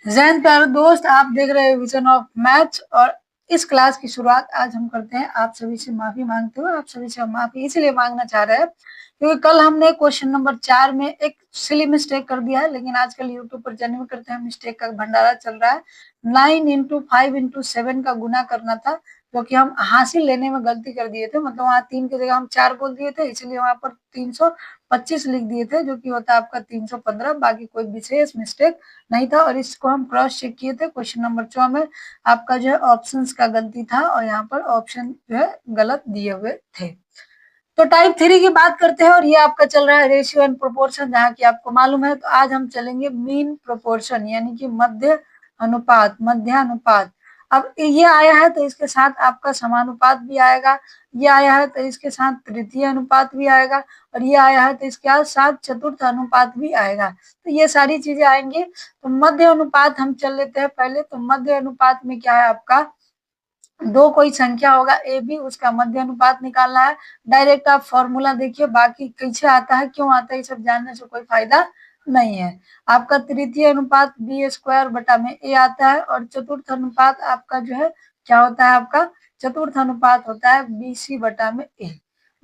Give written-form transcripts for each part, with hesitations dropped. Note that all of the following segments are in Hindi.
जैन प्यारे दोस्त, आप देख रहे हैं विजन ऑफ मैथ्स। और इस क्लास की शुरुआत आज हम करते हैं। आप सभी से माफी मांगते हुए, आप सभी से हम माफी इसलिए मांगना चाह रहे हैं क्योंकि कल हमने क्वेश्चन नंबर 4 में एक सिली मिस्टेक कर दिया है। लेकिन आजकल यूट्यूब पर जेन्युइन करते हैं, मिस्टेक का भंडारा चल रहा है। 9 इंटू 5 इंटू 7 का गुना करना था, क्योंकि हम हासिल लेने में गलती कर दिए थे। मतलब वहाँ 3 की जगह हम 4 बोल दिए थे, इसलिए वहां पर 325 लिख दिए थे, जो कि होता है आपका 315। बाकी कोई विशेष मिस्टेक नहीं था। और इसको हम क्रॉस चेक किए थे क्वेश्चन नंबर 4 में, आपका जो है ऑप्शंस का गलती था और यहाँ पर ऑप्शन जो है गलत दिए हुए थे। तो टाइप 3 की बात करते हैं, और ये आपका चल रहा है रेशियो एंड प्रोपोर्शन, जहाँ की आपको मालूम है। तो आज हम चलेंगे मीन प्रोपोर्शन, यानी कि मध्य अनुपात, मध्यानुपात। अब ये आया है तो इसके साथ आपका समानुपात भी आएगा, ये आया है तो इसके साथ तृतीय अनुपात भी आएगा, और ये आया है तो इसके साथ चतुर्थ अनुपात भी आएगा। तो ये सारी चीजें आएंगी। तो मध्य अनुपात हम चल लेते हैं पहले। तो मध्य अनुपात में क्या है आपका, दो कोई संख्या होगा ए बी, उसका मध्य अनुपात निकालना है। डायरेक्ट आप फॉर्मूला देखिए, बाकी कैसे आता है, क्यों आता है, ये सब जानने से कोई फायदा नहीं है। आपका तृतीय अनुपात बी स्क्वायर बटा में ए आता है, और चतुर्थ अनुपात आपका जो है क्या होता है, आपका चतुर्थ अनुपात होता है बी सी बटा में ए।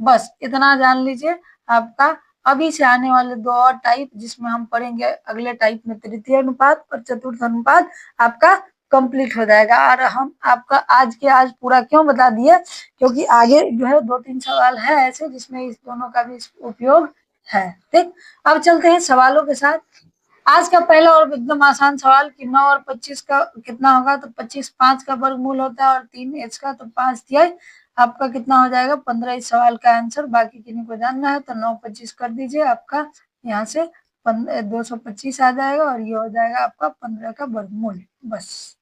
बस इतना जान लीजिए। आपका अभी से आने वाले दो और टाइप, जिसमें हम पढ़ेंगे अगले टाइप में तृतीय अनुपात और चतुर्थ अनुपात, आपका कंप्लीट हो जाएगा। और हम आपका आज के आज पूरा क्यों बता दिए, क्योंकि आगे जो है 2-3 सवाल है ऐसे जिसमें इस दोनों का भी उपयोग है। ठीक, अब चलते हैं सवालों के साथ। आज का पहला और एकदम आसान सवाल कि 9 और 25 का कितना होगा। तो 25 5 का वर्गमूल होता है, और 3 एच का, तो 5 तिहाई आपका कितना हो जाएगा 15। इस सवाल का आंसर बाकी किन्हीं को जानना है तो 9 25 कर दीजिए, आपका यहाँ से 225 आ जाएगा, और ये हो जाएगा आपका 15 का वर्गमूल। बस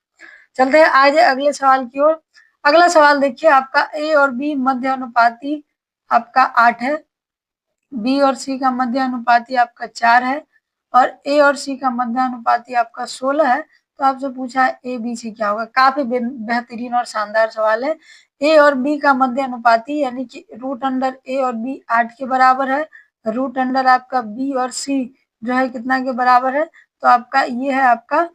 चलते हैं आज अगले सवाल की ओर। अगला सवाल देखिए, आपका ए और बी मध्य अनुपाती आपका 8 है, बी और सी का मध्य अनुपाती आपका 4 है, और ए और सी का मध्य अनुपाती आपका 16 है। तो आपसे पूछा है ए बी सी क्या होगा। काफी बेहतरीन और शानदार सवाल है। ए और बी का मध्य अनुपाती, यानी कि रूट अंडर ए और बी 8 के बराबर है, रूट अंडर आपका बी और सी जो है कितना के बराबर है, तो आपका ये है आपका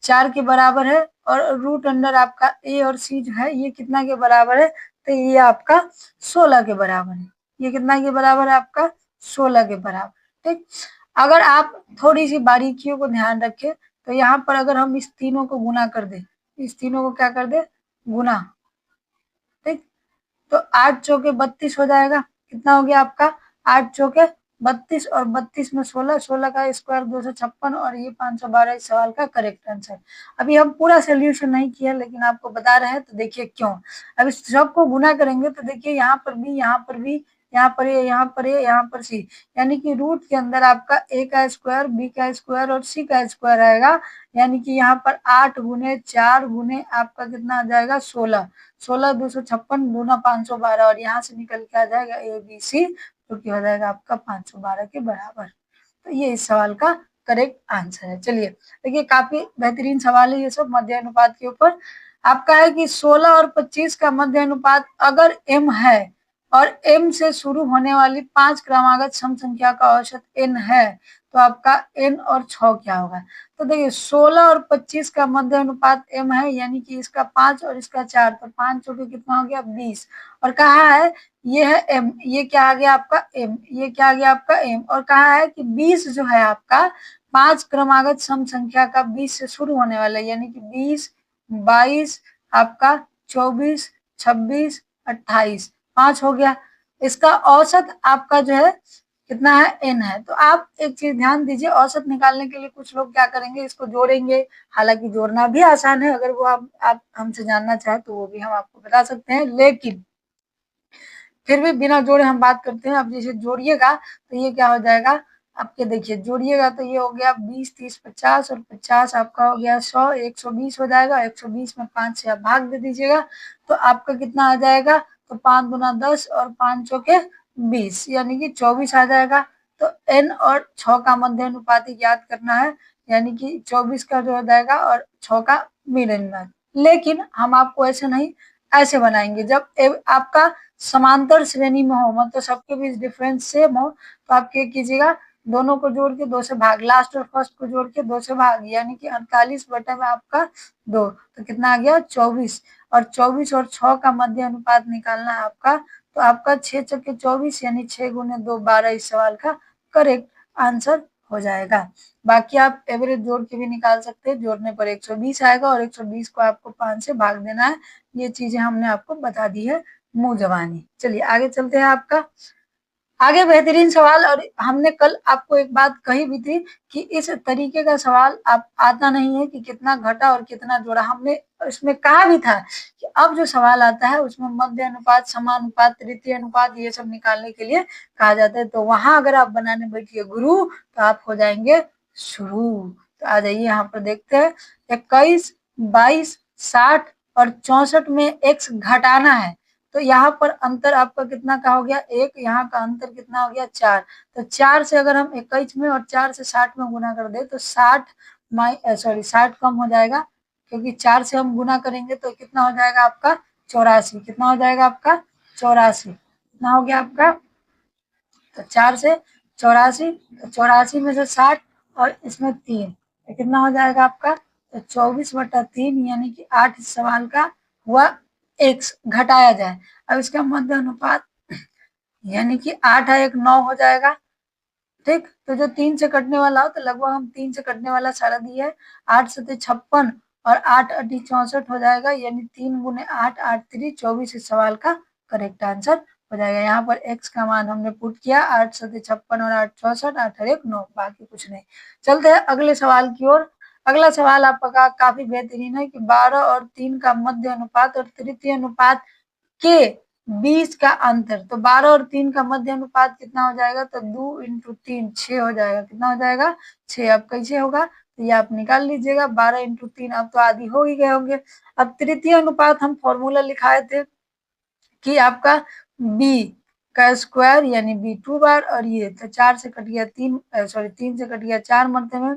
4 के बराबर है। और रूट अंडर आपका ए और सी जो है ये कितना के बराबर है, तो ये आपका 16 के बराबर है। ये कितना के बराबर है, आपका 16 के बराबर। ठीक, अगर आप थोड़ी सी बारीकियों को ध्यान रखें तो यहाँ पर अगर हम इस तीनों को गुना कर दे, इस तीनों को क्या कर दे, गुना। ठीक, तो 8 चौके 32 हो जाएगा। कितना हो गया आपका, 8 चौके 32, और 32 में 16, 16 का स्क्वायर 256, और ये 512 इस सवाल का करेक्ट आंसर। अभी हम पूरा सोल्यूशन नहीं किया, लेकिन आपको बता रहे हैं तो देखिए क्यों। अब इस सबको गुना करेंगे तो देखिए यहाँ पर भी, यहाँ पर भी, यहाँ पर ये, यहाँ पर ये, यहाँ पर सी, यानी कि रूट के अंदर आपका ए का स्क्वायर, बी का स्क्वायर और सी का स्क्वायर आएगा। यानी कि यहाँ पर 8 गुने 4 गुने आपका कितना आ जाएगा 16, 16 256 गुना 512, और यहाँ से निकल के आ जाएगा ए बी सी, जो कि हो जाएगा आपका 512 के बराबर। तो ये इस सवाल का करेक्ट आंसर है। चलिए देखिए, काफी बेहतरीन सवाल है ये सब मध्य अनुपात के ऊपर। आपका है कि 16 और 25 का मध्य अनुपात अगर m है, और m से शुरू होने वाली 5 क्रमागत सम संख्या का औसत n है, तो आपका n और 6 क्या होगा। तो देखिए 16 और 25 का मध्य अनुपात m है, यानी कि इसका 5 और इसका 4, तो 5 चौके कितना हो गया 20, और कहा है ये है m, ये क्या आ गया आपका m, ये क्या आ गया आपका m, और कहा है कि 20 जो है आपका 5 क्रमागत सम संख्या का 20 से शुरू होने वाला है, यानी कि 20 22 आपका 24 26 28, 5 हो गया। इसका औसत आपका जो है कितना है n है। तो आप एक चीज ध्यान दीजिए, औसत निकालने के लिए कुछ लोग क्या करेंगे, इसको जोड़ेंगे। हालांकि जोड़ना भी आसान है, अगर वो आप हमसे जानना चाहे तो वो भी हम आपको बता सकते हैं, लेकिन फिर भी बिना जोड़े हम बात करते हैं। अब जैसे जोड़िएगा तो ये क्या हो जाएगा आपके, देखिए जोड़िएगा तो ये हो गया 20 30 50, और 50 आपका हो गया 100, 120 हो जाएगा। 120 में 5 से आप भाग दे दीजिएगा, तो आपका कितना आ जाएगा, तो 5 गुना 10 और 5 चौके 20, यानी कि 24 आ जाएगा। तो n और 6 का मध्य अनुपात ज्ञात करना है, यानी कि 24 का जो हो जाएगा और 6 का मिलेगा। लेकिन हम आपको ऐसे नहीं, ऐसे बनाएंगे। जब आपका समांतर श्रेणी में हो, मतलब सबके बीच डिफरेंस सेम हो, तो आप क्या कीजिएगा, दोनों को जोड़ के 2 से भाग, लास्ट और फर्स्ट को जोड़ के 2 से भाग, यानी कि 48 बटे में आपका 2, तो कितना आ गया 24। और 24 और 6 का मध्य अनुपात निकालना है आपका, तो आपका 6 चक्के 24 यानी 6 गुने 2 12 इस सवाल का करेक्ट आंसर हो जाएगा। बाकी आप एवरेज जोड़ के भी निकाल सकते हैं, जोड़ने पर 120 आएगा और 120 को आपको 5 से भाग देना है। ये चीजें हमने आपको बता दी है मुंह जबानी। चलिए आगे चलते हैं आपका आगे बेहतरीन सवाल। और हमने कल आपको एक बात कही भी थी कि इस तरीके का सवाल आप आता नहीं है कि कितना घटा और कितना जोड़ा। हमने इसमें कहा भी था कि अब जो सवाल आता है उसमें मध्य अनुपात, समानुपात, तृतीय अनुपात ये सब निकालने के लिए कहा जाता है। तो वहां अगर आप बनाने बैठिए गुरु तो आप हो जाएंगे शुरू। तो आ जाइए यहाँ पर देखते हैं 21, 22, 60 और 64 में x घटाना है। तो यहाँ पर अंतर आपका कितना का हो गया 1, यहाँ का अंतर कितना हो गया 4। तो 4 से अगर हम 21 में और 4 से 60 में गुना कर दे तो 60 कम हो जाएगा, क्योंकि 4 से हम गुना करेंगे तो कितना हो जाएगा आपका 84। कितना हो जाएगा आपका 84। कितना हो गया आपका, तो 4 से 84, तो 84 में से 60 और इसमें 3, तो कितना हो जाएगा आपका, तो 24/3 यानी कि 8 इस सवाल का हुआ x घटाया जाए। अब इसका मध्य अनुपात यानी कि 8 1 9 हो जाएगा। ठीक, तो जो 3 से कटने वाला हो तो लगभग हम 3 से कटने वाला सारा दिया है। 8 7 56 और 8 8 64 हो जाएगा, यानी 3 गुने 8 8 3 24 इस सवाल का करेक्ट आंसर हो जाएगा। यहाँ पर x का मान हमने पुट किया 8 7 56 और 8 64, 8 1 9, बाकी कुछ नहीं। चलते हैं अगले सवाल की ओर। अगला सवाल आपका काफी बेहतरीन है कि 12 और 3 का मध्य अनुपात और तृतीय अनुपात के 20 का अंतर। तो 12 और 3 का मध्य अनुपात कितना हो जाएगा, तो 2 × 3 6 हो जाएगा। कितना हो जाएगा 6। अब कैसे होगा, तो ये आप निकाल लीजिएगा 12 × 3, अब तो आदि हो ही गए होंगे। अब तृतीय अनुपात हम फॉर्मूला लिखाए थे कि आपका b का स्क्वायर यानी b 2 बार, और ये तो 4 से कट गया 3 से कट गया 4 मरते में,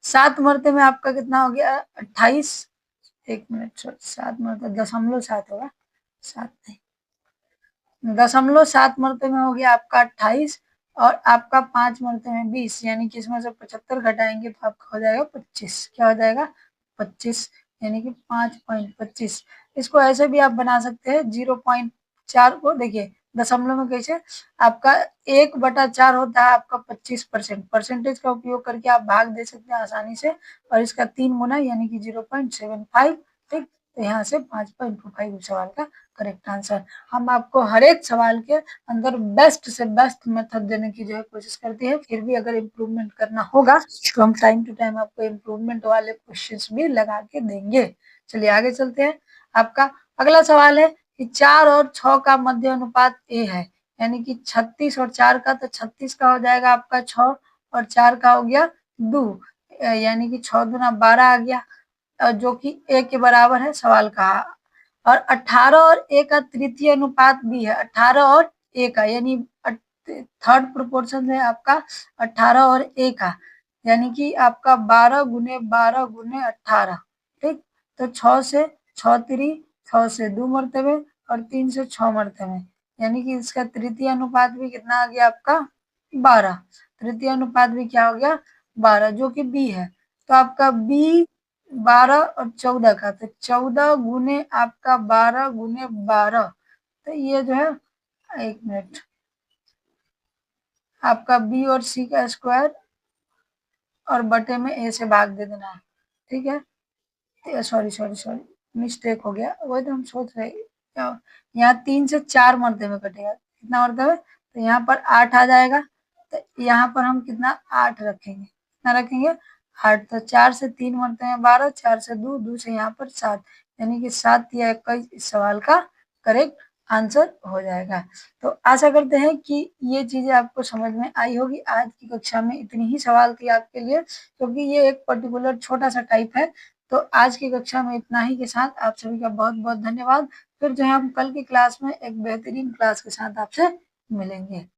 7 मरते में आपका कितना हो गया 28। 1 मिनट, 7 मरते 0.7 होगा, 7 नहीं 0.7 मरते में हो गया आपका 28, और आपका 5 मरते में 20, यानी कि इसमें से 75 घटाएंगे तो आपका हो जाएगा 25। क्या हो जाएगा 25, यानी कि 5.25। इसको ऐसे भी आप बना सकते हैं 0.4 को, देखिए दशमलव में कैसे आपका 1/4 होता है आपका 25%। परसेंटेज का उपयोग करके आप भाग दे सकते हैं आसानी से, और इसका 3 गुना यानी कि 0.75। ठीक, तो यहाँ से 5.25 सवाल का करेक्ट आंसर। हम आपको हर एक सवाल के अंदर बेस्ट से बेस्ट मेथड देने की जो है कोशिश करती है। फिर भी अगर इम्प्रूवमेंट करना होगा तो हम टाइम टू टाइम आपको इम्प्रूवमेंट वाले क्वेश्चंस भी लगा के देंगे। चलिए आगे चलते हैं। आपका अगला सवाल है कि 4 और 6 का मध्य अनुपात ए है, यानी कि 36 और 4 का, तो 36 का हो जाएगा आपका 6 और 4 का हो गया 2, यानी कि 6 दूना 12 आ गया, जो कि ए के बराबर है सवाल का। और 18 और ए का तृतीय अनुपात भी है, 18 और ए का, यानी थर्ड प्रोपोर्शन है आपका 18 और ए का, यानी कि आपका 12 गुने 12 गुने 18। ठीक, तो 6 से 6 3, 6 से 2 मरतबे और 3 से 6 मरतबे, यानी कि इसका तृतीय अनुपात भी कितना आ गया आपका 12। तृतीय अनुपात भी क्या हो गया 12, जो कि बी है। तो आपका बी 12 और 14 का, तो 14 गुने आपका 12 गुने 12, तो ये जो है 1 मिनट, आपका बी और सी का स्क्वायर और बटे में ए से भाग दे देना है। ठीक है, सॉरी मिस्टेक हो गया, वही तो हम सोच रहे यहाँ 3 से 4 मरते में कटेगा, कितना मरते में, तो यहाँ पर 8 आ जाएगा। तो यहाँ पर हम कितना 8 रखेंगे, कितना रखेंगे 8, तो 4 से 3 मरते हैं 12, 4 से 2, 2 से यहाँ पर 7, यानी कि 7 या 21 इस सवाल का करेक्ट आंसर हो जाएगा। तो आशा करते हैं कि ये चीजें आपको समझ में आई होगी। आज की कक्षा में इतनी ही सवाल थी आपके लिए, क्योंकि ये एक पर्टिकुलर छोटा सा टाइप है। तो आज की कक्षा में इतना ही के साथ आप सभी का बहुत बहुत धन्यवाद। फिर जो है हम कल की क्लास में एक बेहतरीन क्लास के साथ आपसे मिलेंगे।